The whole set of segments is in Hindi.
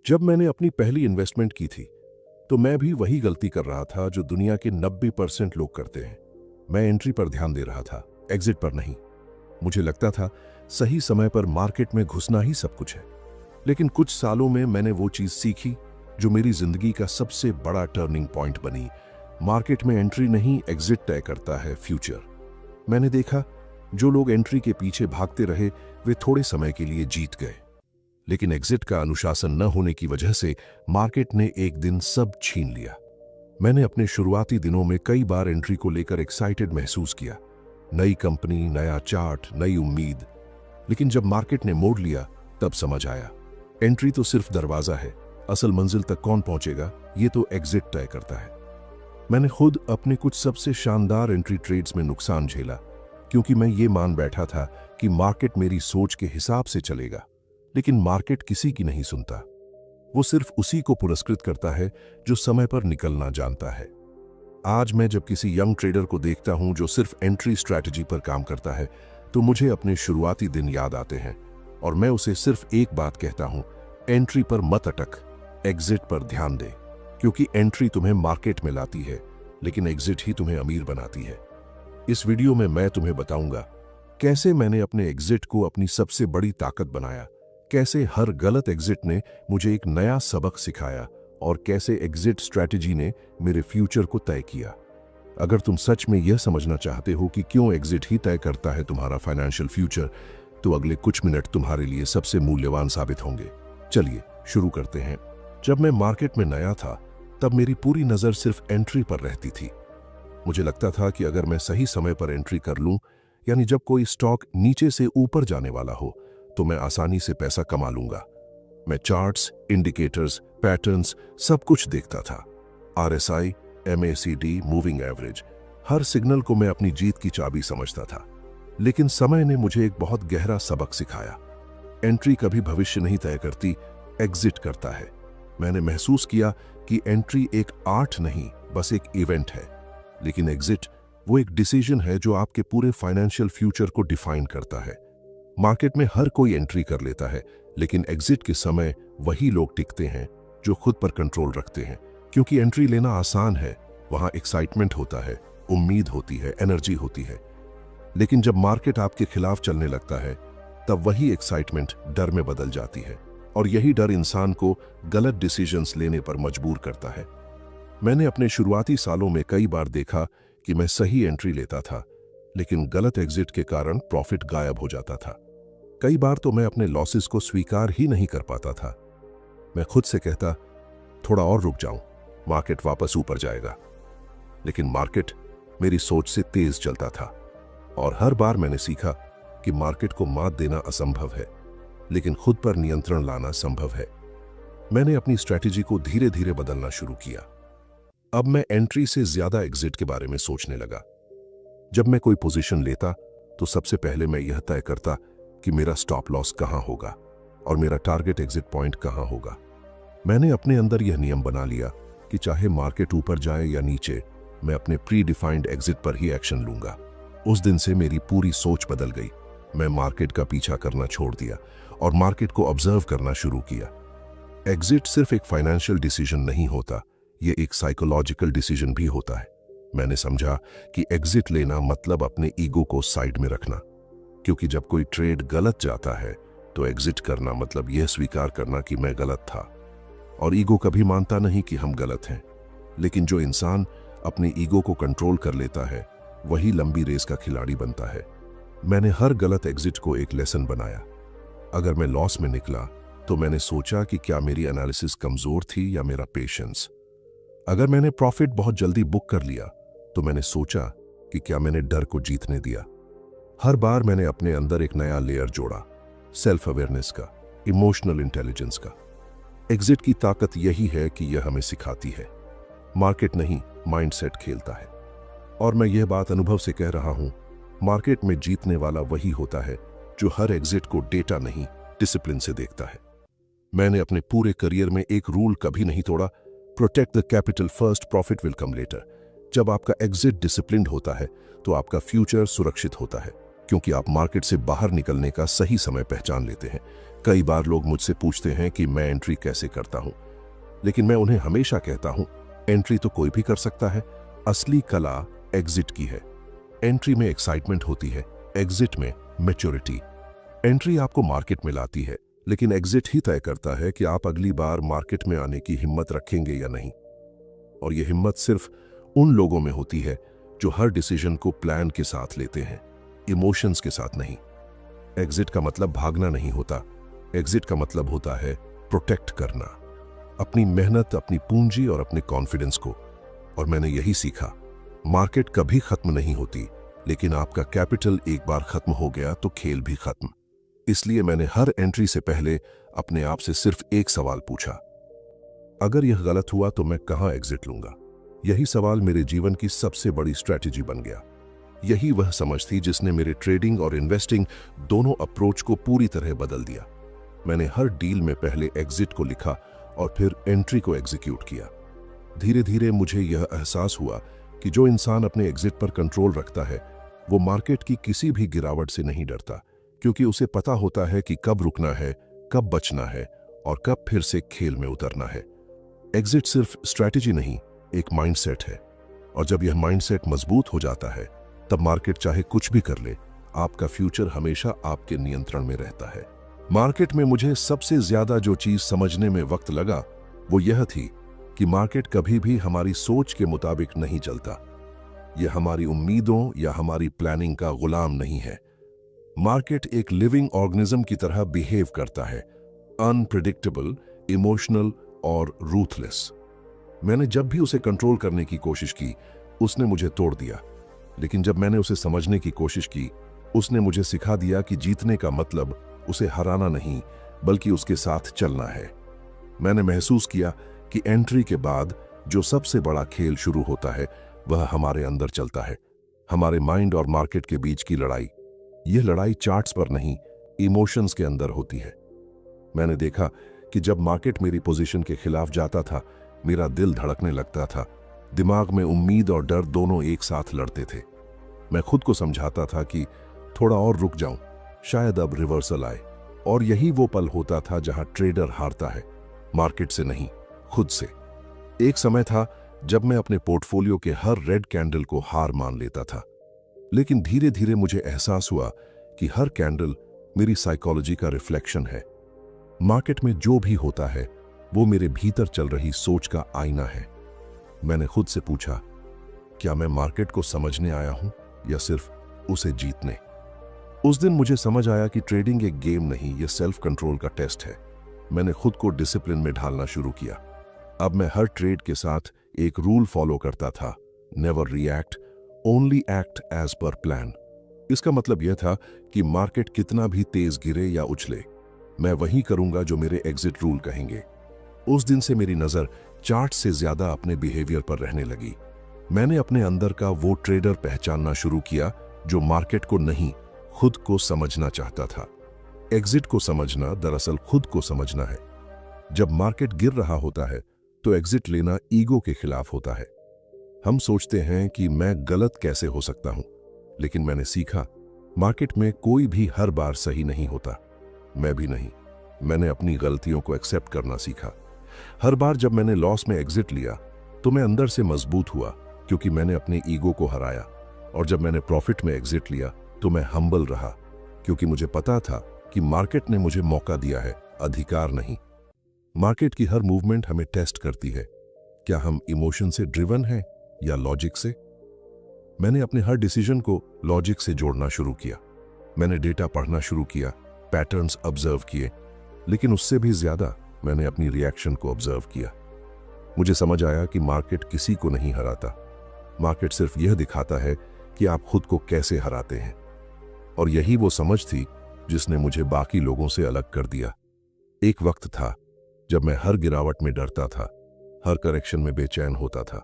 जब मैंने अपनी पहली इन्वेस्टमेंट की थी तो मैं भी वही गलती कर रहा था जो दुनिया के 90% लोग करते हैं। मैं एंट्री पर ध्यान दे रहा था, एग्जिट पर नहीं। मुझे लगता था सही समय पर मार्केट में घुसना ही सब कुछ है। लेकिन कुछ सालों में मैंने वो चीज सीखी जो मेरी जिंदगी का सबसे बड़ा टर्निंग पॉइंट बनी। मार्केट में एंट्री नहीं, एग्जिट तय करता है फ्यूचर। मैंने देखा जो लोग एंट्री के पीछे भागते रहे वे थोड़े समय के लिए जीत गए, लेकिन एग्जिट का अनुशासन न होने की वजह से मार्केट ने एक दिन सब छीन लिया। मैंने अपने शुरुआती दिनों में कई बार एंट्री को लेकर एक्साइटेड महसूस किया। नई कंपनी, नया चार्ट, नई उम्मीद। लेकिन जब मार्केट ने मोड़ लिया तब समझ आया एंट्री तो सिर्फ दरवाजा है, असल मंजिल तक कौन पहुंचेगा ये तो एग्जिट तय करता है। मैंने खुद अपने कुछ सबसे शानदार एंट्री ट्रेड्स में नुकसान झेला, क्योंकि मैं ये मान बैठा था कि मार्केट मेरी सोच के हिसाब से चलेगा। लेकिन मार्केट किसी की नहीं सुनता, वो सिर्फ उसी को पुरस्कृत करता है जो समय पर निकलना जानता है। आज मैं जब किसी यंग ट्रेडर को देखता हूं जो सिर्फ एंट्री स्ट्रैटेजी पर काम करता है तो मुझे अपने शुरुआती दिन याद आते हैं और मैं उसे सिर्फ एक बात कहता हूं, एंट्री पर मत अटक, एग्जिट पर ध्यान दे। क्योंकि एंट्री तुम्हें मार्केट में लाती है लेकिन एग्जिट ही तुम्हें अमीर बनाती है। इस वीडियो में मैं तुम्हें बताऊंगा कैसे मैंने अपने एग्जिट को अपनी सबसे बड़ी ताकत बनाया, कैसे हर गलत एग्जिट ने मुझे एक नया सबक सिखाया और कैसे एग्जिट स्ट्रैटेजी ने मेरे फ्यूचर को तय किया। अगर तुम सच में यह समझना चाहते हो कि क्यों एग्जिट ही तय करता है तुम्हारा फाइनेंशियल फ्यूचर, तो अगले कुछ मिनट तुम्हारे लिए सबसे मूल्यवान साबित होंगे। चलिए शुरू करते हैं। जब मैं मार्केट में नया था तब मेरी पूरी नजर सिर्फ एंट्री पर रहती थी। मुझे लगता था कि अगर मैं सही समय पर एंट्री कर लूं, यानी जब कोई स्टॉक नीचे से ऊपर जाने वाला हो, तो मैं आसानी से पैसा कमा लूंगा। मैं चार्ट्स, इंडिकेटर्स, पैटर्न्स सब कुछ देखता था। RSI, MACD, मूविंग एवरेज, हर सिग्नल को मैं अपनी जीत की चाबी समझता था। लेकिन समय ने मुझे एक बहुत गहरा सबक सिखाया। एंट्री कभी भविष्य नहीं तय करती, एग्जिट करता है। मैंने महसूस किया कि एंट्री एक आर्ट नहीं, बस एक इवेंट है, लेकिन एग्जिट वो एक डिसीजन है जो आपके पूरे फाइनेंशियल फ्यूचर को डिफाइन करता है। मार्केट में हर कोई एंट्री कर लेता है, लेकिन एग्जिट के समय वही लोग टिकते हैं जो खुद पर कंट्रोल रखते हैं। क्योंकि एंट्री लेना आसान है, वहां एक्साइटमेंट होता है, उम्मीद होती है, एनर्जी होती है। लेकिन जब मार्केट आपके खिलाफ चलने लगता है तब वही एक्साइटमेंट डर में बदल जाती है और यही डर इंसान को गलत डिसीजंस लेने पर मजबूर करता है। मैंने अपने शुरुआती सालों में कई बार देखा कि मैं सही एंट्री लेता था, लेकिन गलत एग्जिट के कारण प्रॉफिट गायब हो जाता था। कई बार तो मैं अपने लॉसेस को स्वीकार ही नहीं कर पाता था। मैं खुद से कहता थोड़ा और रुक जाऊं, मार्केट वापस ऊपर जाएगा। लेकिन मार्केट मेरी सोच से तेज चलता था और हर बार मैंने सीखा कि मार्केट को मात देना असंभव है, लेकिन खुद पर नियंत्रण लाना संभव है। मैंने अपनी स्ट्रैटेजी को धीरे धीरे बदलना शुरू किया। अब मैं एंट्री से ज्यादा एग्जिट के बारे में सोचने लगा। जब मैं कोई पोजीशन लेता तो सबसे पहले मैं यह तय करता कि मेरा स्टॉप लॉस कहां होगा और मेरा टारगेट एग्जिट पॉइंट कहां होगा। मैंने अपने अंदर यह नियम बना लिया कि चाहे मार्केट ऊपर जाए या नीचे, मैं अपने प्री डिफाइंड एग्जिट पर ही एक्शन लूंगा। उस दिन से मेरी पूरी सोच बदल गई। मैं मार्केट का पीछा करना छोड़ दिया और मार्केट को ऑब्जर्व करना शुरू किया। एग्जिट सिर्फ एक फाइनेंशियल डिसीजन नहीं होता, यह एक साइकोलॉजिकल डिसीजन भी होता है। मैंने समझा कि एग्जिट लेना मतलब अपने ईगो को साइड में रखना, क्योंकि जब कोई ट्रेड गलत जाता है तो एग्जिट करना मतलब यह स्वीकार करना कि मैं गलत था। और ईगो कभी मानता नहीं कि हम गलत हैं, लेकिन जो इंसान अपने ईगो को कंट्रोल कर लेता है वही लंबी रेस का खिलाड़ी बनता है। मैंने हर गलत एग्जिट को एक लेसन बनाया। अगर मैं लॉस में निकला तो मैंने सोचा कि क्या मेरी एनालिसिस कमजोर थी या मेरा पेशेंस। अगर मैंने प्रॉफिट बहुत जल्दी बुक कर लिया तो मैंने सोचा कि क्या मैंने डर को जीतने दिया। हर बार मैंने अपने अंदर एक नया लेयर जोड़ा, सेल्फ अवेयरनेस का, इमोशनल इंटेलिजेंस का। एग्जिट की ताकत यही है कि यह हमें सिखाती है, मार्केट नहीं माइंडसेट खेलता है। और मैं यह बात अनुभव से कह रहा हूं, मार्केट में जीतने वाला वही होता है जो हर एग्जिट को डेटा नहीं डिसिप्लिन से देखता है। मैंने अपने पूरे करियर में एक रूल कभी नहीं तोड़ा, protect the capital first, profit will come later. जब आपका एग्जिट डिसिप्लिन्ड होता है तो आपका फ्यूचर सुरक्षित होता है, क्योंकि आप मार्केट से बाहर निकलने का सही समय पहचान लेते हैं। कई बार लोग मुझसे पूछते हैं कि मैं एंट्री कैसे करता हूं, लेकिन मैं उन्हें हमेशा कहता हूं, एंट्री तो कोई भी कर सकता है, असली कला एग्जिट की है। एंट्री में एक्साइटमेंट होती है, एग्जिट में मैच्योरिटी। एंट्री आपको मार्केट में लाती है, लेकिन एग्जिट ही तय करता है कि आप अगली बार मार्केट में आने की हिम्मत रखेंगे या नहीं। और यह हिम्मत सिर्फ उन लोगों में होती है जो हर डिसीजन को प्लान के साथ लेते हैं, इमोशंस के साथ नहीं। एग्जिट का मतलब भागना नहीं होता, एग्जिट का मतलब होता है प्रोटेक्ट करना, अपनी मेहनत, अपनी पूंजी और अपने कॉन्फिडेंस को। और मैंने यही सीखा, मार्केट कभी खत्म नहीं होती, लेकिन आपका कैपिटल एक बार खत्म हो गया तो खेल भी खत्म। इसलिए मैंने हर एंट्री से पहले अपने आप से सिर्फ एक सवाल पूछा, अगर यह गलत हुआ तो मैं कहां एग्जिट लूंगा। यही सवाल मेरे जीवन की सबसे बड़ी स्ट्रैटेजी बन गया। यही वह समझ थी जिसने मेरे ट्रेडिंग और इन्वेस्टिंग दोनों अप्रोच को पूरी तरह बदल दिया। मैंने हर डील में पहले एग्जिट को लिखा और फिर एंट्री को एग्जीक्यूट किया। धीरे धीरे मुझे यह एहसास हुआ कि जो इंसान अपने एग्जिट पर कंट्रोल रखता है वो मार्केट की किसी भी गिरावट से नहीं डरता, क्योंकि उसे पता होता है कि कब रुकना है, कब बचना है और कब फिर से खेल में उतरना है। एग्जिट सिर्फ स्ट्रैटेजी नहीं, एक माइंडसेट है। और जब यह माइंडसेट मजबूत हो जाता है तब मार्केट चाहे कुछ भी कर ले, आपका फ्यूचर हमेशा आपके नियंत्रण में रहता है। मार्केट में मुझे सबसे ज्यादा जो चीज समझने में वक्त लगा वो यह थी कि मार्केट कभी भी हमारी सोच के मुताबिक नहीं चलता। यह हमारी उम्मीदों या हमारी प्लानिंग का गुलाम नहीं है। मार्केट एक लिविंग ऑर्गेनिज्म की तरह बिहेव करता है, अनप्रिडिक्टेबल, इमोशनल और रूथलेस। मैंने जब भी उसे कंट्रोल करने की कोशिश की, उसने मुझे तोड़ दिया। लेकिन जब मैंने उसे समझने की कोशिश की, उसने मुझे सिखा दिया कि जीतने का मतलब उसे हराना नहीं, बल्कि उसके साथ चलना है। मैंने महसूस किया कि एंट्री के बाद जो सबसे बड़ा खेल शुरू होता है वह हमारे अंदर चलता है, हमारे माइंड और मार्केट के बीच की लड़ाई। यह लड़ाई चार्ट्स पर नहीं, इमोशंस के अंदर होती है। मैंने देखा कि जब मार्केट मेरी पोजीशन के खिलाफ जाता था, मेरा दिल धड़कने लगता था, दिमाग में उम्मीद और डर दोनों एक साथ लड़ते थे। मैं खुद को समझाता था कि थोड़ा और रुक जाऊं, शायद अब रिवर्सल आए। और यही वो पल होता था जहां ट्रेडर हारता है, मार्केट से नहीं, खुद से। एक समय था जब मैं अपने पोर्टफोलियो के हर रेड कैंडल को हार मान लेता था, लेकिन धीरे धीरे मुझे एहसास हुआ कि हर कैंडल मेरी साइकोलॉजी का रिफ्लेक्शन है। मार्केट में जो भी होता है वो मेरे भीतर चल रही सोच का आईना है। मैंने खुद से पूछा, क्या मैं मार्केट को समझने आया हूं या सिर्फ उसे जीतने? उस दिन मुझे समझ आया कि ट्रेडिंग एक गेम नहीं, यह सेल्फ कंट्रोल का टेस्ट है। मैंने खुद को डिसिप्लिन में ढालना शुरू किया। अब मैं हर ट्रेड के साथ एक रूल फॉलो करता था, never react, only act as per plan. इसका मतलब यह था कि मार्केट कितना भी तेज गिरे या उछले, मैं वही करूंगा जो मेरे एग्जिट रूल कहेंगे। उस दिन से मेरी नजर चार्ट से ज्यादा अपने बिहेवियर पर रहने लगी। मैंने अपने अंदर का वो ट्रेडर पहचानना शुरू किया जो मार्केट को नहीं, खुद को समझना चाहता था। एग्जिट को समझना दरअसल खुद को समझना है। जब मार्केट गिर रहा होता है तो एग्जिट लेना ईगो के खिलाफ होता है। हम सोचते हैं कि मैं गलत कैसे हो सकता हूं, लेकिन मैंने सीखा मार्केट में कोई भी हर बार सही नहीं होता, मैं भी नहीं। मैंने अपनी गलतियों को एक्सेप्ट करना सीखा। हर बार जब मैंने लॉस में एग्जिट लिया तो मैं अंदर से मजबूत हुआ, क्योंकि मैंने अपने ईगो को हराया। और जब मैंने प्रॉफिट में एग्जिट लिया तो मैं हम्बल रहा, क्योंकि मुझे पता था कि मार्केट ने मुझे मौका दिया है, अधिकार नहीं। मार्केट की हर मूवमेंट हमें टेस्ट करती है, क्या हम इमोशन से ड्रिवन हैं या लॉजिक से। मैंने अपने हर डिसीजन को लॉजिक से जोड़ना शुरू किया। मैंने डेटा पढ़ना शुरू किया, पैटर्न्स ऑब्जर्व किए, लेकिन उससे भी ज्यादा मैंने अपनी रिएक्शन को ऑब्जर्व किया। मुझे समझ आया कि मार्केट किसी को नहीं हराता, मार्केट सिर्फ यह दिखाता है कि आप खुद को कैसे हराते हैं। और यही वो समझ थी जिसने मुझे बाकी लोगों से अलग कर दिया। एक वक्त था जब मैं हर गिरावट में डरता था, हर करेक्शन में बेचैन होता था,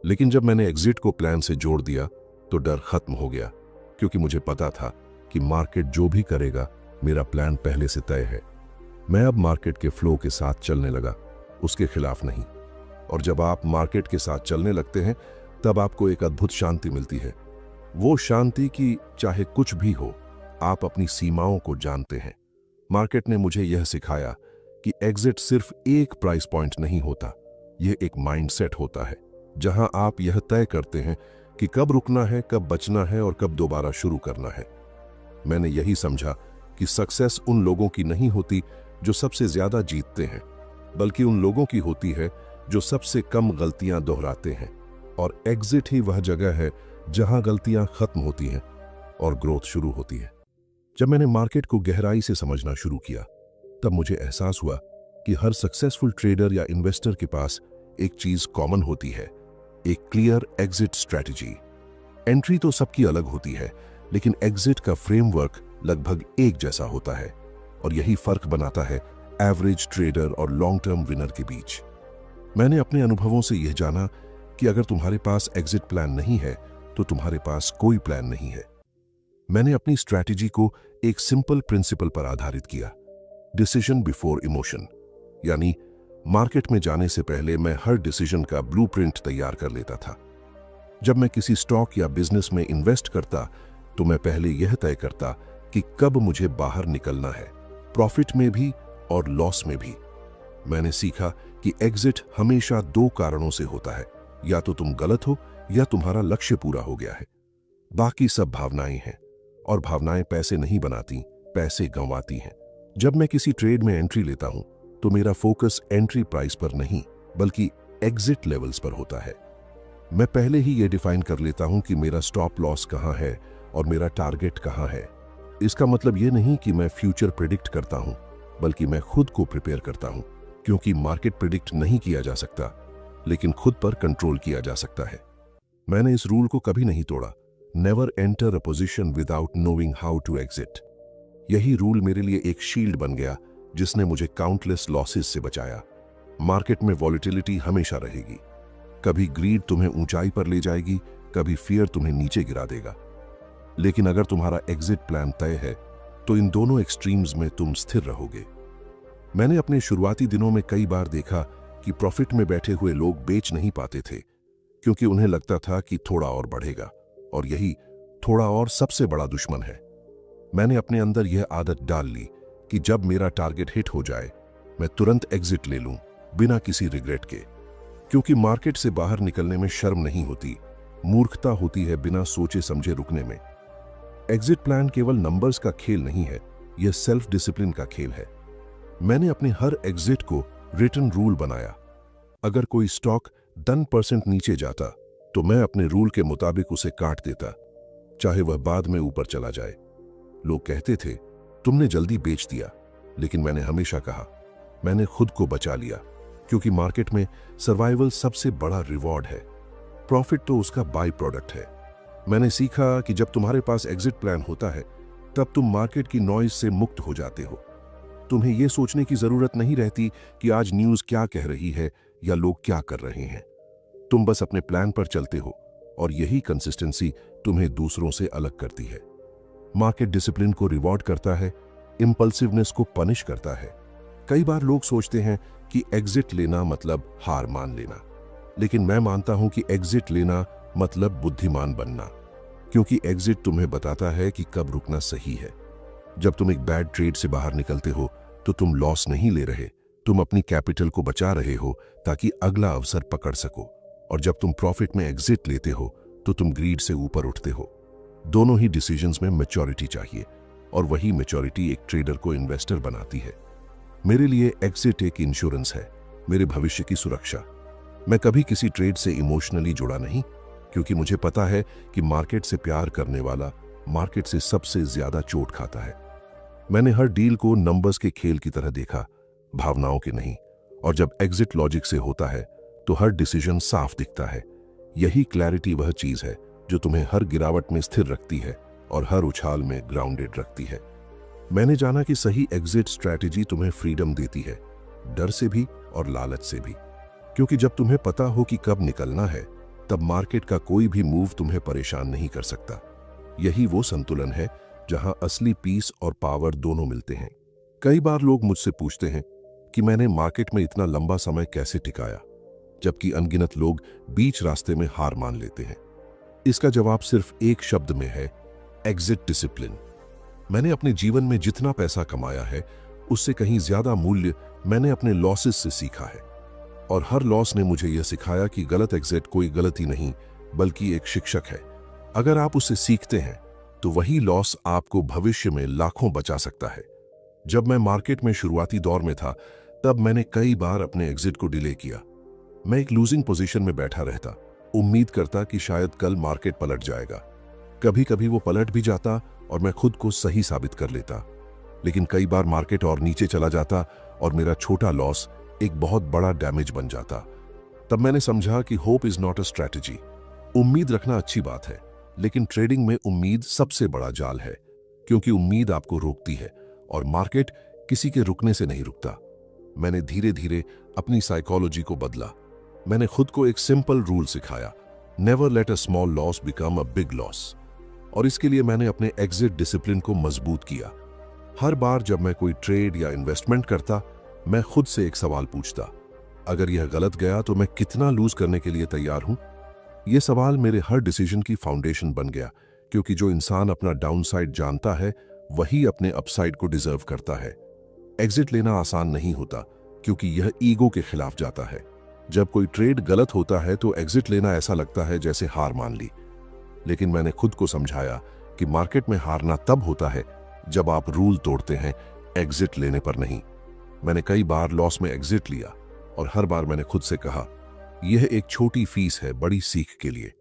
लेकिन जब मैंने एग्जिट को प्लान से जोड़ दिया तो डर खत्म हो गया, क्योंकि मुझे पता था कि मार्केट जो भी करेगा मेरा प्लान पहले से तय है। मैं अब मार्केट के फ्लो के साथ चलने लगा, उसके खिलाफ नहीं। और जब आप मार्केट के साथ चलने लगते हैं तब आपको एक अद्भुत शांति मिलती है। वो शांति कि चाहे कुछ भी हो, आप अपनी सीमाओं को जानते हैं, मार्केट ने मुझे यह सिखाया कि एग्जिट सिर्फ एक प्राइस पॉइंट नहीं होता, यह एक माइंडसेट होता है जहां आप यह तय करते हैं कि कब रुकना है, कब बचना है और कब दोबारा शुरू करना है। मैंने यही समझा कि सक्सेस उन लोगों की नहीं होती जो सबसे ज्यादा जीतते हैं, बल्कि उन लोगों की होती है जो सबसे कम गलतियां दोहराते हैं। और एग्जिट ही वह जगह है जहां गलतियां खत्म होती हैं और ग्रोथ शुरू होती है। जब मैंने मार्केट को गहराई से समझना शुरू किया, तब मुझे एहसास हुआ कि हर सक्सेसफुल ट्रेडर या इन्वेस्टर के पास एक चीज कॉमन होती है, एक क्लियर एग्जिट स्ट्रैटेजी। एंट्री तो सबकी अलग होती है, लेकिन एग्जिट का फ्रेमवर्क लगभग एक जैसा होता है, और यही फर्क बनाता है एवरेज ट्रेडर और लॉन्ग टर्म विनर के बीच। मैंने अपने अनुभवों से यह जाना कि अगर तुम्हारे पास एग्जिट प्लान नहीं है तो तुम्हारे पास कोई प्लान नहीं है। मैंने अपनी स्ट्रैटेजी को एक सिंपल प्रिंसिपल पर आधारित किया, डिसीजन बिफोर इमोशन। यानी मार्केट में जाने से पहले मैं हर डिसीजन का ब्लूप्रिंट तैयार कर लेता था। जब मैं किसी स्टॉक या बिजनेस में इन्वेस्ट करता तो मैं पहले यह तय करता कि कब मुझे बाहर निकलना है, प्रॉफिट में भी और लॉस में भी। मैंने सीखा कि एग्जिट हमेशा दो कारणों से होता है, या तो तुम गलत हो या तुम्हारा लक्ष्य पूरा हो गया है। बाकी सब भावनाएं हैं, और भावनाएं पैसे नहीं बनाती, पैसे गंवाती हैं। जब मैं किसी ट्रेड में एंट्री लेता हूं तो मेरा फोकस एंट्री प्राइस पर नहीं बल्कि एग्जिट लेवल्स पर होता है। मैं पहले ही यह डिफाइन कर लेता हूं कि मेरा स्टॉप लॉस कहां है और मेरा टारगेट कहां है। इसका मतलब यह नहीं कि मैं फ्यूचर प्रिडिक्ट करता हूं, बल्कि मैं खुद को प्रिपेयर करता हूं, क्योंकि मार्केट प्रिडिक्ट नहीं किया जा सकता, लेकिन खुद पर कंट्रोल किया जा सकता है। मैंने इस रूल को कभी नहीं तोड़ा, never enter a position without knowing how to exit. यही रूल मेरे लिए एक शील्ड बन गया जिसने मुझे काउंटलेस लॉसेस से बचाया। मार्केट में वॉलेटिलिटी हमेशा रहेगी, कभी ग्रीड तुम्हें ऊंचाई पर ले जाएगी, कभी फियर तुम्हें नीचे गिरा देगा। लेकिन अगर तुम्हारा एग्जिट प्लान तय है तो इन दोनों एक्सट्रीम्स में तुम स्थिर रहोगे। मैंने अपने शुरुआती दिनों में कई बार देखा कि प्रॉफिट में बैठे हुए लोग बेच नहीं पाते थे, क्योंकि उन्हें लगता था कि थोड़ा और बढ़ेगा, और यही थोड़ा और सबसे बड़ा दुश्मन है। मैंने अपने अंदर यह आदत डाल ली कि जब मेरा टारगेट हिट हो जाए मैं तुरंत एग्जिट ले लूं, बिना किसी रिग्रेट के। क्योंकि मार्केट से बाहर निकलने में शर्म नहीं होती, मूर्खता होती है बिना सोचे समझे रुकने में। एग्जिट प्लान केवल नंबर्स का खेल नहीं है, यह सेल्फ डिसिप्लिन का खेल है। मैंने अपने हर एग्जिट को रिटन रूल बनाया। अगर कोई स्टॉक 10% नीचे जाता तो मैं अपने रूल के मुताबिक उसे काट देता, चाहे वह बाद में ऊपर चला जाए। लोग कहते थे तुमने जल्दी बेच दिया, लेकिन मैंने हमेशा कहा मैंने खुद को बचा लिया, क्योंकि मार्केट में सर्वाइवल सबसे बड़ा रिवॉर्ड है, प्रॉफिट तो उसका बाय प्रोडक्ट है। मैंने सीखा कि जब तुम्हारे पास एग्जिट प्लान होता है तब तुम मार्केट की नॉइज से मुक्त हो जाते हो। तुम्हें यह सोचने की जरूरत नहीं रहती कि आज न्यूज़ क्या कह रही है या लोग क्या कर रहे हैं। तुम बस अपने प्लान पर चलते हो, और यही कंसिस्टेंसी तुम्हें दूसरों से अलग करती है। मार्केट डिसिप्लिन को रिवॉर्ड करता है, इंपल्सिवनेस को पनिश करता है। कई बार लोग सोचते हैं कि एग्जिट लेना मतलब हार मान लेना, लेकिन मैं मानता हूं कि एग्जिट लेना मतलब बुद्धिमान बनना, क्योंकि एग्जिट तुम्हें बताता है कि कब रुकना सही है। जब तुम एक बैड ट्रेड से बाहर निकलते हो तो तुम लॉस नहीं ले रहे, तुम अपनी कैपिटल को बचा रहे हो ताकि अगला अवसर पकड़ सको। और जब तुम प्रॉफिट में एग्जिट लेते हो तो तुम ग्रीड से ऊपर उठते हो। दोनों ही डिसीजंस में मैच्योरिटी चाहिए, और वही मैच्योरिटी एक ट्रेडर को इन्वेस्टर बनाती है। मेरे लिए एग्जिट एक इंश्योरेंस है, मेरे भविष्य की सुरक्षा। मैं कभी किसी ट्रेड से इमोशनली जुड़ा नहीं, क्योंकि मुझे पता है कि मार्केट से प्यार करने वाला मार्केट से सबसे ज्यादा चोट खाता है। मैंने हर डील को नंबर्स के खेल की तरह देखा, भावनाओं के नहीं। और जब एग्जिट लॉजिक से होता है तो हर डिसीजन साफ दिखता है। यही क्लैरिटी वह चीज है जो तुम्हें हर गिरावट में स्थिर रखती है और हर उछाल में ग्राउंडेड रखती है। मैंने जाना कि सही एग्जिट स्ट्रैटेजी तुम्हें फ्रीडम देती है, डर से भी और लालच से भी। क्योंकि जब तुम्हें पता हो कि कब निकलना है, तब मार्केट का कोई भी मूव तुम्हें परेशान नहीं कर सकता। यही वो संतुलन है जहां असली पीस और पावर दोनों मिलते हैं। कई बार लोग मुझसे पूछते हैं कि मैंने मार्केट में इतना लंबा समय कैसे टिकाया, जबकि अनगिनत लोग बीच रास्ते में हार मान लेते हैं। इसका जवाब सिर्फ एक शब्द में है, एग्जिट डिसिप्लिन। मैंने अपने जीवन में जितना पैसा कमाया है उससे कहीं ज्यादा मूल्य मैंने अपने लॉसेस से सीखा है। और हर लॉस ने मुझे यह सिखाया कि गलत एग्जिट कोई गलती नहीं बल्कि एक शिक्षक है। अगर आप उससे सीखते हैं तो वही लॉस आपको भविष्य में लाखों बचा सकता है। जब मैं मार्केट में शुरुआती दौर में था तब मैंने कई बार अपने एग्जिट को डिले किया। मैं एक लूजिंग पोजीशन में बैठा रहता, उम्मीद करता कि शायद कल मार्केट पलट जाएगा। कभी कभी वो पलट भी जाता और मैं खुद को सही साबित कर लेता, लेकिन कई बार मार्केट और नीचे चला जाता और मेरा छोटा लॉस एक बहुत बड़ा डैमेज बन जाता। तब मैंने समझा कि hope is not a strategy. उम्मीद रखना अच्छी बात है, लेकिन ट्रेडिंग में उम्मीद सबसे बड़ा जाल है, क्योंकि उम्मीद आपको रोकती है और मार्केट किसी के रुकने से नहीं रुकता। मैंने धीरे धीरे अपनी साइकोलॉजी को बदला। मैंने खुद को एक सिंपल रूल सिखाया, never let a small loss become a big loss. और इसके लिए मैंने अपने एग्जिट डिसिप्लिन को मजबूत किया। हर बार जब मैं कोई ट्रेड या इन्वेस्टमेंट करता, मैं खुद से एक सवाल पूछता, अगर यह गलत गया तो मैं कितना लूज करने के लिए तैयार हूं? यह सवाल मेरे हर डिसीजन की फाउंडेशन बन गया, क्योंकि जो इंसान अपना डाउनसाइड जानता है वही अपने अपसाइड को डिजर्व करता है। एग्जिट लेना आसान नहीं होता, क्योंकि यह ईगो के खिलाफ जाता है। जब कोई ट्रेड गलत होता है तो एग्जिट लेना ऐसा लगता है जैसे हार मान ली। लेकिन मैंने खुद को समझाया कि मार्केट में हारना तब होता है जब आप रूल तोड़ते हैं, एग्जिट लेने पर नहीं। मैंने कई बार लॉस में एग्जिट लिया और हर बार मैंने खुद से कहा, यह एक छोटी फीस है बड़ी सीख के लिए।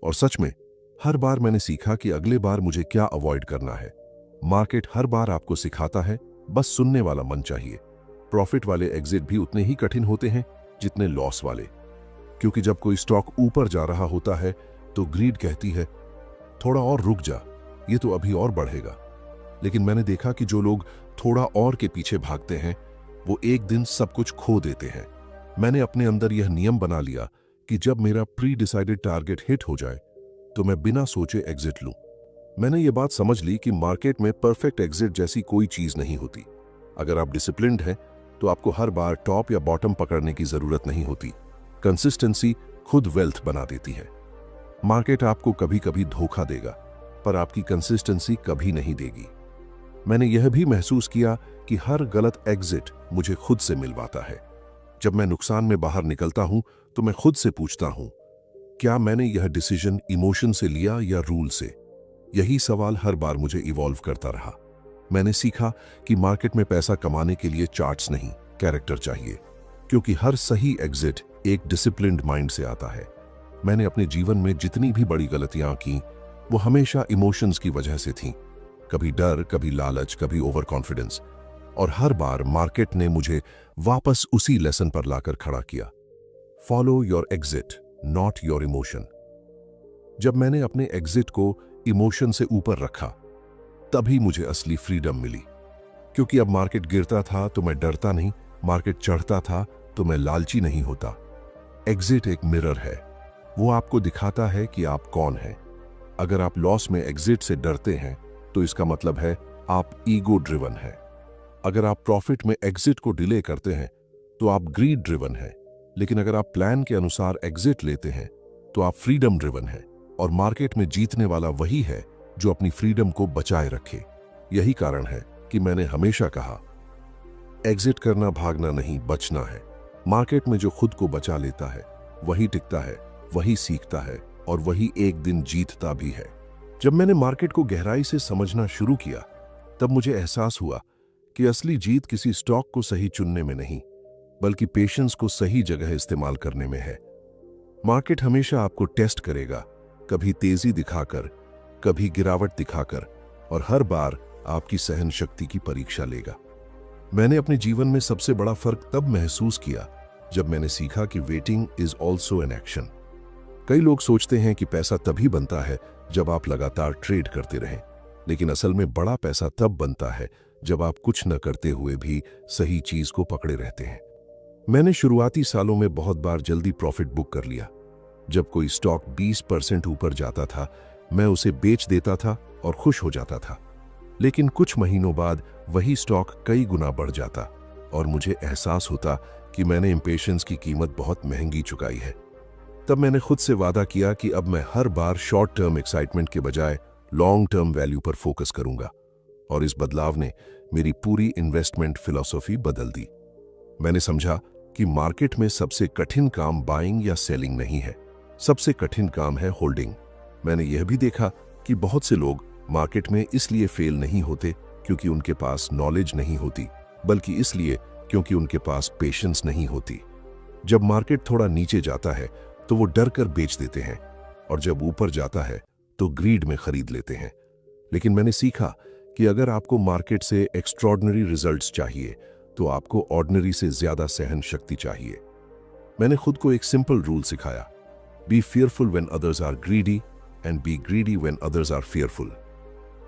और सच में हर बार मैंने सीखा कि अगले बार मुझे क्या अवॉइड करना है। मार्केट हर बार आपको सिखाता है, बस सुनने वाला मन चाहिए। प्रॉफिट वाले एग्जिट भी उतने ही कठिन होते हैं जितने लॉस वाले, क्योंकि जब कोई स्टॉक ऊपर जा रहा होता है तो ग्रीड कहती है, थोड़ा और रुक जा, ये तो अभी और बढ़ेगा। लेकिन मैंने देखा कि जो लोग थोड़ा और के पीछे भागते हैं वो एक दिन सब कुछ खो देते हैं। मैंने अपने अंदर यह नियम बना लिया कि जब मेरा प्री डिसाइडेड टारगेट हिट हो जाए तो मैं बिना सोचे एग्जिट लूं। मैंने ये बात समझ ली कि मार्केट में परफेक्ट एग्जिट जैसी कोई चीज नहीं होती। अगर आप डिसिप्लिन्ड हैं तो आपको हर बार टॉप या बॉटम पकड़ने की जरूरत नहीं होती। कंसिस्टेंसी खुद वेल्थ बना देती है। मार्केट आपको कभी कभी धोखा देगा, पर आपकी कंसिस्टेंसी कभी नहीं देगी। मैंने यह भी महसूस किया कि हर गलत एग्जिट मुझे खुद से मिलवाता है। जब मैं नुकसान में बाहर निकलता हूं तो मैं खुद से पूछता हूं, क्या मैंने यह डिसीजन इमोशन से लिया या रूल से? यही सवाल हर बार मुझे इवॉल्व करता रहा। मैंने सीखा कि मार्केट में पैसा कमाने के लिए चार्ट्स नहीं, कैरेक्टर चाहिए, क्योंकि हर सही एग्जिट एक डिसिप्लिन्ड माइंड से आता है। मैंने अपने जीवन में जितनी भी बड़ी गलतियां की वो हमेशा इमोशंस की वजह से थीं। कभी डर, कभी लालच, कभी ओवर कॉन्फिडेंस, और हर बार मार्केट ने मुझे वापस उसी लेसन पर लाकर खड़ा किया। Follow your exit, not your emotion. जब मैंने अपने एग्जिट को इमोशन से ऊपर रखा तभी मुझे असली फ्रीडम मिली, क्योंकि अब मार्केट गिरता था तो मैं डरता नहीं, मार्केट चढ़ता था तो मैं लालची नहीं होता। एग्जिट एक मिरर है, वो आपको दिखाता है कि आप कौन हैं। अगर आप लॉस में एग्जिट से डरते हैं तो इसका मतलब है आप ईगो ड्रिवन हैं। अगर आप प्रॉफिट में एग्जिट को डिले करते हैं तो आप ग्रीड ड्रिवन हैं। लेकिन अगर आप प्लान के अनुसार एग्जिट लेते हैं तो आप फ्रीडम ड्रिवन हैं। और मार्केट में जीतने वाला वही है जो अपनी फ्रीडम को बचाए रखे। यही कारण है कि मैंने हमेशा कहा, एग्जिट करना भागना नहीं, बचना है। मार्केट में जो खुद को बचा लेता है वही टिकता है, वही सीखता है और वही एक दिन जीतता भी है। जब मैंने मार्केट को गहराई से समझना शुरू किया तब मुझे एहसास हुआ कि असली जीत किसी स्टॉक को सही चुनने में नहीं, बल्कि पेशेंस को सही जगह इस्तेमाल करने में है। मार्केट हमेशा आपको टेस्ट करेगा, कभी तेजी दिखाकर, कभी गिरावट दिखाकर, और हर बार आपकी सहन शक्ति की परीक्षा लेगा। मैंने अपने जीवन में सबसे बड़ा फर्क तब महसूस किया जब मैंने सीखा कि waiting is also an action. कई लोग सोचते हैं कि पैसा तभी बनता है जब आप लगातार ट्रेड करते रहें, लेकिन असल में बड़ा पैसा तब बनता है जब आप कुछ न करते हुए भी सही चीज को पकड़े रहते हैं। मैंने शुरुआती सालों में बहुत बार जल्दी प्रॉफिट बुक कर लिया। जब कोई स्टॉक 20% ऊपर जाता था मैं उसे बेच देता था और खुश हो जाता था। लेकिन कुछ महीनों बाद वही स्टॉक कई गुना बढ़ जाता और मुझे एहसास होता कि मैंने इंपेशेंस की कीमत बहुत महंगी चुकाई है। तब मैंने खुद से वादा किया कि अब मैं हर बार शॉर्ट टर्म एक्साइटमेंट के बजाय लॉन्ग टर्म वैल्यू पर फोकस करूंगा। और इस बदलाव ने मेरी पूरी इन्वेस्टमेंट फिलॉसफी बदल दी। मैंने समझा कि मार्केट में सबसे कठिन काम बाइंग या सेलिंग नहीं है, सबसे कठिन काम है होल्डिंग। मैंने यह भी देखा कि बहुत से लोग मार्केट में इसलिए फेल नहीं होते क्योंकि उनके पास नॉलेज नहीं होती, बल्कि इसलिए क्योंकि उनके पास पेशेंस नहीं होती। जब मार्केट थोड़ा नीचे जाता है तो वो डर कर बेच देते हैं, और जब ऊपर जाता है तो ग्रीड में खरीद लेते हैं। लेकिन मैंने सीखा कि अगर आपको मार्केट से एक्स्ट्रॉर्डिनरी रिजल्ट्स चाहिए तो आपको ऑर्डिनरी से ज्यादा सहन शक्ति चाहिए। मैंने खुद को एक सिंपल रूल सिखाया, be fearful when others are greedy and be greedy when others are fearful.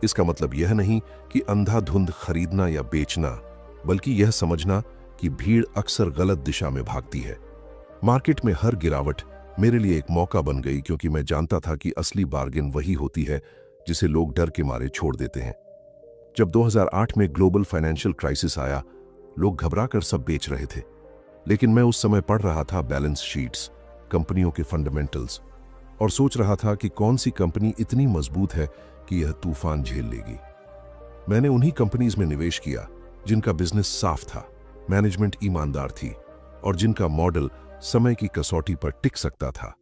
इसका मतलब यह नहीं कि अंधाधुंध खरीदना या बेचना, बल्कि यह समझना कि भीड़ अक्सर गलत दिशा में भागती है। मार्केट में हर गिरावट मेरे लिए एक मौका बन गई, क्योंकि मैं जानता था कि असली बार्गेन वही होती है जिसे लोग डर के मारे छोड़ देते हैं। जब 2008 में ग्लोबल फाइनेंशियल क्राइसिस आया, लोग घबराकर सब बेच रहे थे, लेकिन मैं उस समय पढ़ रहा था बैलेंस शीट्स, कंपनियों के फंडामेंटल्स, और सोच रहा था कि कौन सी कंपनी इतनी मजबूत है कि यह तूफान झेल लेगी। मैंने उन्हीं कंपनीज में निवेश किया जिनका बिजनेस साफ था, मैनेजमेंट ईमानदार थी और जिनका मॉडल समय की कसौटी पर टिक सकता था।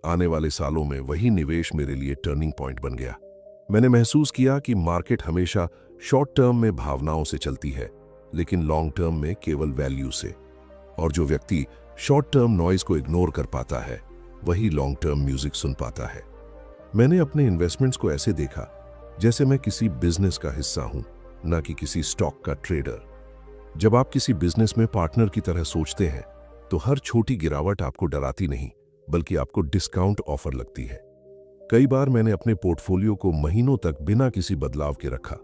आने वाले सालों में वही निवेश मेरे लिए टर्निंग पॉइंट बन गया। मैंने महसूस किया कि मार्केट हमेशा शॉर्ट टर्म में भावनाओं से चलती है, लेकिन लॉन्ग टर्म में केवल वैल्यू से। और जो व्यक्ति शॉर्ट टर्म नॉइज को इग्नोर कर पाता है, वही लॉन्ग टर्म म्यूजिक सुन पाता है। मैंने अपने इन्वेस्टमेंट्स को ऐसे देखा जैसे मैं किसी बिजनेस का हिस्सा हूं, ना कि किसी स्टॉक का ट्रेडर। जब आप किसी बिजनेस में पार्टनर की तरह सोचते हैं तो हर छोटी गिरावट आपको डराती नहीं, बल्कि आपको डिस्काउंट ऑफर लगती है। कई बार मैंने अपने पोर्टफोलियो को महीनों तक बिना किसी बदलाव के रखा।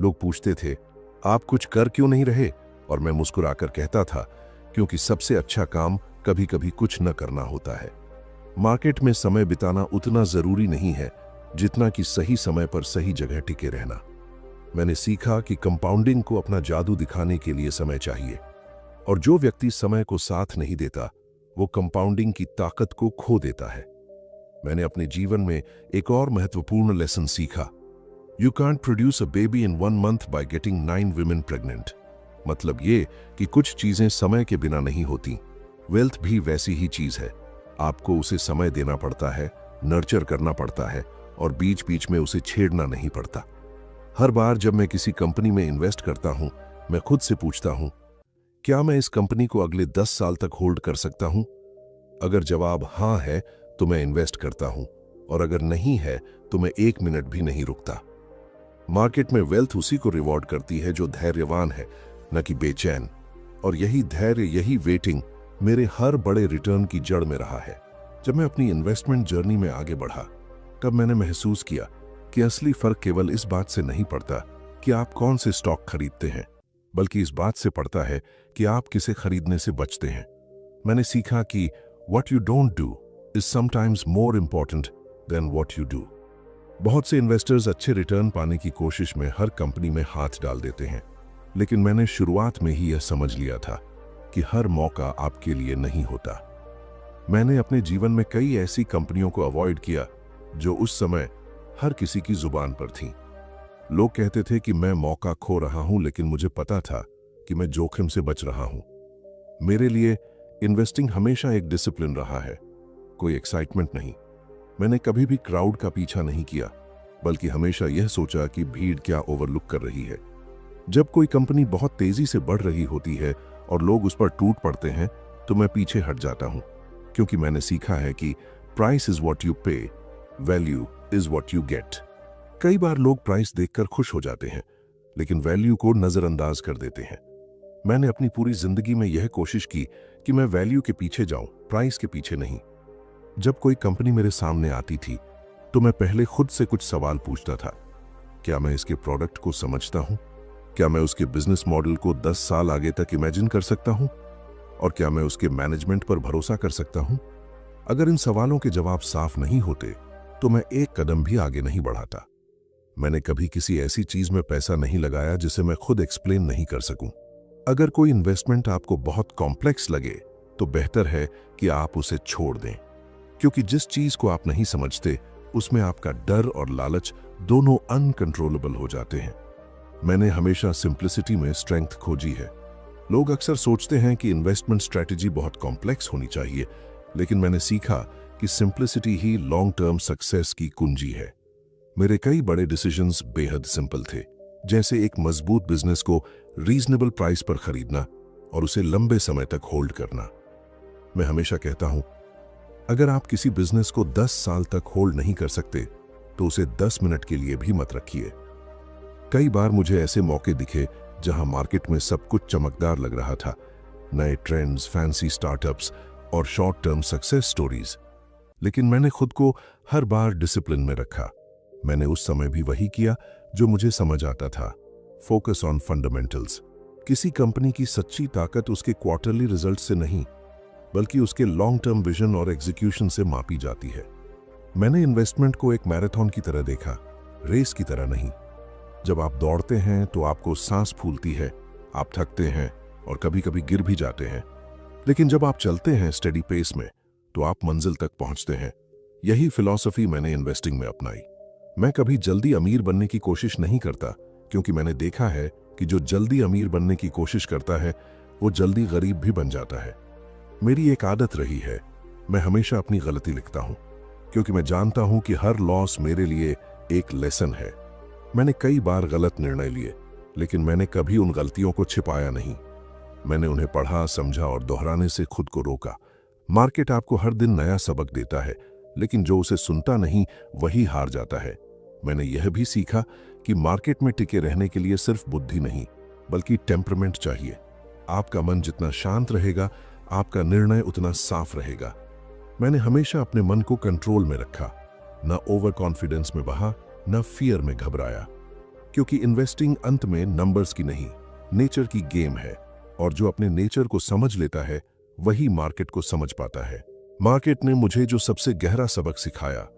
लोग पूछते थे, आप कुछ कर क्यों नहीं रहे? और मैं मुस्कुराकर कहता था, क्योंकि सबसे अच्छा काम कभी कभी कुछ न करना होता है। मार्केट में समय बिताना उतना जरूरी नहीं है जितना कि सही समय पर सही जगह टिके रहना। मैंने सीखा कि कंपाउंडिंग को अपना जादू दिखाने के लिए समय चाहिए, और जो व्यक्ति समय को साथ नहीं देता वो कंपाउंडिंग की ताकत को खो देता है। मैंने अपने जीवन में एक और महत्वपूर्ण लेसन सीखा, you can't produce a baby in 1 month by getting 9 women pregnant. मतलब ये कि कुछ चीजें समय के बिना नहीं होती। वेल्थ भी वैसी ही चीज है, आपको उसे समय देना पड़ता है, नर्चर करना पड़ता है, और बीच बीच में उसे छेड़ना नहीं पड़ता। हर बार जब मैं किसी कंपनी में इन्वेस्ट करता हूं, मैं खुद से पूछता हूं, क्या मैं इस कंपनी को अगले 10 साल तक होल्ड कर सकता हूं? अगर जवाब हां है तो मैं इन्वेस्ट करता हूं, और अगर नहीं है तो मैं 1 मिनट भी नहीं रुकता। मार्केट में वेल्थ उसी को रिवॉर्ड करती है जो धैर्यवान है, न कि बेचैन। और यही धैर्य, यही वेटिंग मेरे हर बड़े रिटर्न की जड़ में रहा है। जब मैं अपनी इन्वेस्टमेंट जर्नी में आगे बढ़ा, तब मैंने महसूस किया कि असली फर्क केवल इस बात से नहीं पड़ता कि आप कौन से स्टॉक खरीदते हैं, बल्कि इस बात से पड़ता है कि आप किसे खरीदने से बचते हैं। मैंने सीखा कि what you don't do is sometimes more important than what you do। बहुत से इन्वेस्टर्स अच्छे रिटर्न पाने की कोशिश में हर कंपनी में हाथ डाल देते हैं, लेकिन मैंने शुरुआत में ही यह समझ लिया था कि हर मौका आपके लिए नहीं होता। मैंने अपने जीवन में कई ऐसी कंपनियों को अवॉइड किया जो उस समय हर किसी की जुबान पर थीं। लोग कहते थे कि मैं मौका खो रहा हूं, लेकिन मुझे पता था कि मैं जोखिम से बच रहा हूं। मेरे लिए इन्वेस्टिंग हमेशा एक डिसिप्लिन रहा है, कोई एक्साइटमेंट नहीं। मैंने कभी भी क्राउड का पीछा नहीं किया, बल्कि हमेशा यह सोचा कि भीड़ क्या ओवरलुक कर रही है। जब कोई कंपनी बहुत तेजी से बढ़ रही होती है और लोग उस पर टूट पड़ते हैं, तो मैं पीछे हट जाता हूं, क्योंकि मैंने सीखा है कि प्राइस इज व्हाट यू पे, value is what you get. कई बार लोग प्राइस देखकर खुश हो जाते हैं, लेकिन वैल्यू को नजरअंदाज कर देते हैं। मैंने अपनी पूरी जिंदगी में यह कोशिश की कि मैं वैल्यू के पीछे जाऊं, प्राइस के पीछे नहीं। जब कोई कंपनी मेरे सामने आती थी, तो मैं पहले खुद से कुछ सवाल पूछता था। क्या मैं इसके प्रोडक्ट को समझता हूं? क्या मैं उसके बिजनेस मॉडल को 10 साल आगे तक इमेजिन कर सकता हूं? और क्या मैं उसके मैनेजमेंट पर भरोसा कर सकता हूं? अगर इन सवालों के जवाब साफ नहीं होते, तो मैं एक कदम भी आगे नहीं बढ़ाता। मैंने कभी किसी ऐसी चीज में पैसा नहीं लगाया जिसे मैं खुद एक्सप्लेन नहीं कर सकूं। अगर कोई इन्वेस्टमेंट आपको बहुत कॉम्प्लेक्स लगे, तो बेहतर है कि आप उसे छोड़ दें, क्योंकि जिस चीज को आप नहीं समझते, उसमें आपका डर और लालच दोनों अनकंट्रोलेबल हो जाते हैं। मैंने हमेशा सिंप्लिसिटी में स्ट्रेंथ खोजी है। लोग अक्सर सोचते हैं कि इन्वेस्टमेंट स्ट्रैटेजी बहुत कॉम्प्लेक्स होनी चाहिए, लेकिन मैंने सीखा कि सिंप्लिसिटी ही लॉन्ग टर्म सक्सेस की कुंजी है। मेरे कई बड़े डिसीजंस बेहद सिंपल थे, जैसे एक मजबूत बिजनेस को रीजनेबल प्राइस पर खरीदना और उसे लंबे समय तक होल्ड करना। मैं हमेशा कहता हूं, अगर आप किसी बिजनेस को 10 साल तक होल्ड नहीं कर सकते तो उसे 10 मिनट के लिए भी मत रखिए। कई बार मुझे ऐसे मौके दिखे जहां मार्केट में सब कुछ चमकदार लग रहा था, नए ट्रेंड्स, फैंसी स्टार्टअप्स और शॉर्ट टर्म सक्सेस स्टोरीज, लेकिन मैंने खुद को हर बार डिसिप्लिन में रखा। मैंने उस समय भी वही किया जो मुझे समझ आता था, फोकस ऑन फंडामेंटल्स। किसी कंपनी की सच्ची ताकत उसके क्वार्टरली रिजल्ट से नहीं, बल्कि उसके लॉन्ग टर्म विजन और एग्जीक्यूशन से मापी जाती है। मैंने इन्वेस्टमेंट को एक मैराथन की तरह देखा, रेस की तरह नहीं। जब आप दौड़ते हैं तो आपको सांस फूलती है, आप थकते हैं और कभी कभी गिर भी जाते हैं, लेकिन जब आप चलते हैं स्टेडी पेस में तो आप मंजिल तक पहुंचते हैं। यही फिलॉसफी मैंने इन्वेस्टिंग में अपनाई। मैं कभी जल्दी अमीर बनने की कोशिश नहीं करता, क्योंकि मैंने देखा है कि जो जल्दी अमीर बनने की कोशिश करता है वो जल्दी गरीब भी बन जाता है। मेरी एक आदत रही है, मैं हमेशा अपनी गलती लिखता हूं, क्योंकि मैं जानता हूं कि हर लॉस मेरे लिए एक लेसन है। मैंने कई बार गलत निर्णय लिए, लेकिन मैंने कभी उन गलतियों को छिपाया नहीं। मैंने उन्हें पढ़ा, समझा और दोहराने से खुद को रोका। मार्केट आपको हर दिन नया सबक देता है, लेकिन जो उसे सुनता नहीं वही हार जाता है। मैंने यह भी सीखा कि मार्केट में टिके रहने के लिए सिर्फ बुद्धि नहीं, बल्कि टेम्परामेंट चाहिए। आपका मन जितना शांत रहेगा, आपका निर्णय उतना साफ रहेगा। मैंने हमेशा अपने मन को कंट्रोल में रखा, न ओवर कॉन्फिडेंस में बहा, न फियर में घबराया, क्योंकि इन्वेस्टिंग अंत में नंबर्स की नहीं, नेचर की गेम है, और जो अपने नेचर को समझ लेता है वही मार्केट को समझ पाता है। मार्केट ने मुझे जो सबसे गहरा सबक सिखाया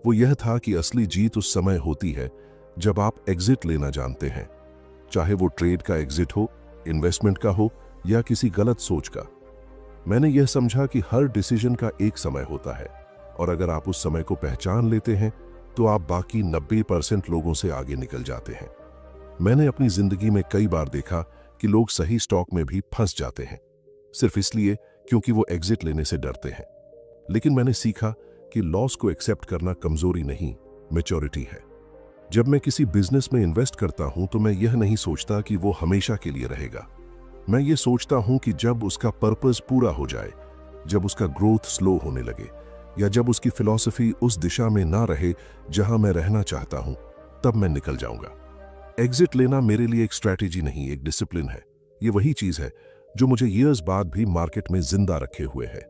वो यह था कि असली जीत उस समय होती है जब आप एग्जिट लेना जानते हैं, चाहे वो ट्रेड का एग्जिट हो, इन्वेस्टमेंट का हो या किसी गलत सोच का। मैंने यह समझा कि हर डिसीजन का एक समय होता है, और अगर आप उस समय को पहचान लेते हैं तो आप बाकी 90% लोगों से आगे निकल जाते हैं। मैंने अपनी जिंदगी में कई बार देखा कि लोग सही स्टॉक में भी फंस जाते हैं, सिर्फ इसलिए क्योंकि वो एग्जिट लेने से डरते हैं। लेकिन मैंने सीखा कि लॉस को एक्सेप्ट करना कमजोरी नहीं, मैच्योरिटी है। जब मैं किसी बिजनेस में इन्वेस्ट करता हूं तो मैं यह नहीं सोचता कि वो हमेशा के लिए रहेगा। मैं ये सोचता हूं कि जब उसका पर्पस पूरा हो जाए, जब उसका ग्रोथ स्लो होने लगे, या जब उसकी फिलॉसफी उस दिशा में ना रहे जहां मैं रहना चाहता हूं, तब मैं निकल जाऊंगा। एग्जिट लेना मेरे लिए एक स्ट्रैटेजी नहीं, एक डिसिप्लिन है। ये वही चीज है जो मुझे ईयर्स बाद भी मार्केट में जिंदा रखे हुए है।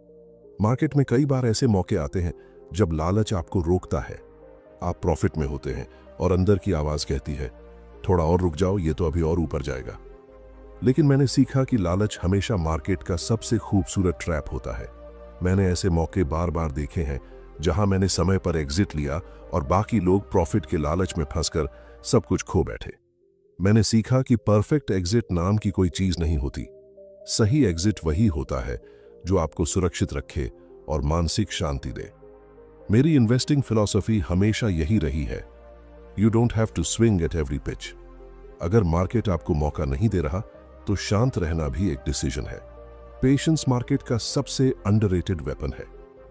मार्केट में कई बार ऐसे मौके आते हैं जब लालच आपको रोकता है। आप प्रॉफिट में होते हैं और अंदर की आवाज कहती है, थोड़ा और रुक जाओ, ये तो अभी और ऊपर जाएगा। लेकिन मैंने सीखा कि लालच हमेशा मार्केट का सबसे खूबसूरत ट्रैप होता है। मैंने ऐसे मौके बार बार देखे हैं जहां मैंने समय पर एग्जिट लिया और बाकी लोग प्रॉफिट के लालच में फंसकर सब कुछ खो बैठे। मैंने सीखा कि परफेक्ट एग्जिट नाम की कोई चीज नहीं होती। सही एग्जिट वही होता है जो आपको सुरक्षित रखे और मानसिक शांति दे। मेरी इन्वेस्टिंग फिलॉसफी हमेशा यही रही है, you don't have to swing at every pitch. अगर मार्केट आपको मौका नहीं दे रहा तो शांत रहना भी एक डिसीजन है। पेशेंस मार्केट का सबसे अंडररेटेड वेपन है।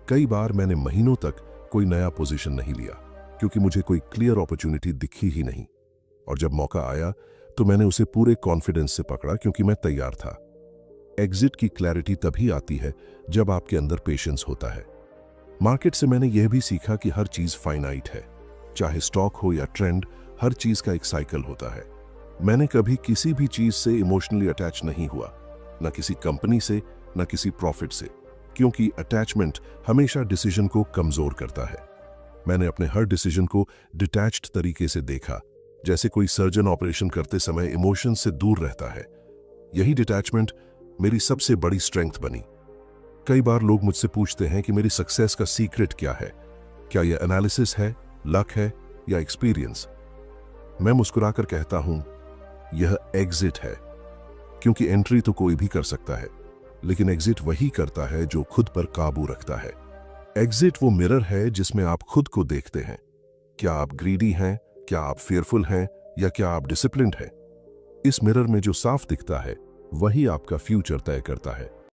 कई बार मैंने महीनों तक कोई नया पोजीशन नहीं लिया क्योंकि मुझे कोई क्लियर अपॉर्चुनिटी दिखी ही नहीं, और जब मौका आया तो मैंने उसे पूरे कॉन्फिडेंस से पकड़ा क्योंकि मैं तैयार था। एग्जिट की क्लैरिटी तभी आती है जब आपके अंदर पेशेंस होता है। मार्केट से मैंने यह भी सीखा कि हर चीज फाइनाइट है, चाहे स्टॉक हो या ट्रेंड, हर चीज का एक साइकिल होता है। मैंने कभी किसी भी चीज से इमोशनली अटैच नहीं हुआ, न किसी कंपनी से, न किसी प्रॉफिट से, क्योंकि अटैचमेंट हमेशा डिसीजन को कमजोर करता है। मैंने अपने हर डिसीजन को डिटैच्ड तरीके से देखा, जैसे कोई सर्जन ऑपरेशन करते समय इमोशन से दूर रहता है। यही डिटैचमेंट मेरी सबसे बड़ी स्ट्रेंथ बनी। कई बार लोग मुझसे पूछते हैं कि मेरी सक्सेस का सीक्रेट क्या है, क्या यह एनालिसिस है, लक है या एक्सपीरियंस। मैं मुस्कुराकर कहता हूं, यह एग्जिट है, क्योंकि एंट्री तो कोई भी कर सकता है, लेकिन एग्जिट वही करता है जो खुद पर काबू रखता है। एग्जिट वो मिरर है जिसमें आप खुद को देखते हैं। क्या आप ग्रीडी हैं, क्या आप फेयरफुल हैं, या क्या आप डिसिप्लिन्ड हैं? इस मिरर में जो साफ दिखता है वही आपका फ्यूचर तय करता है।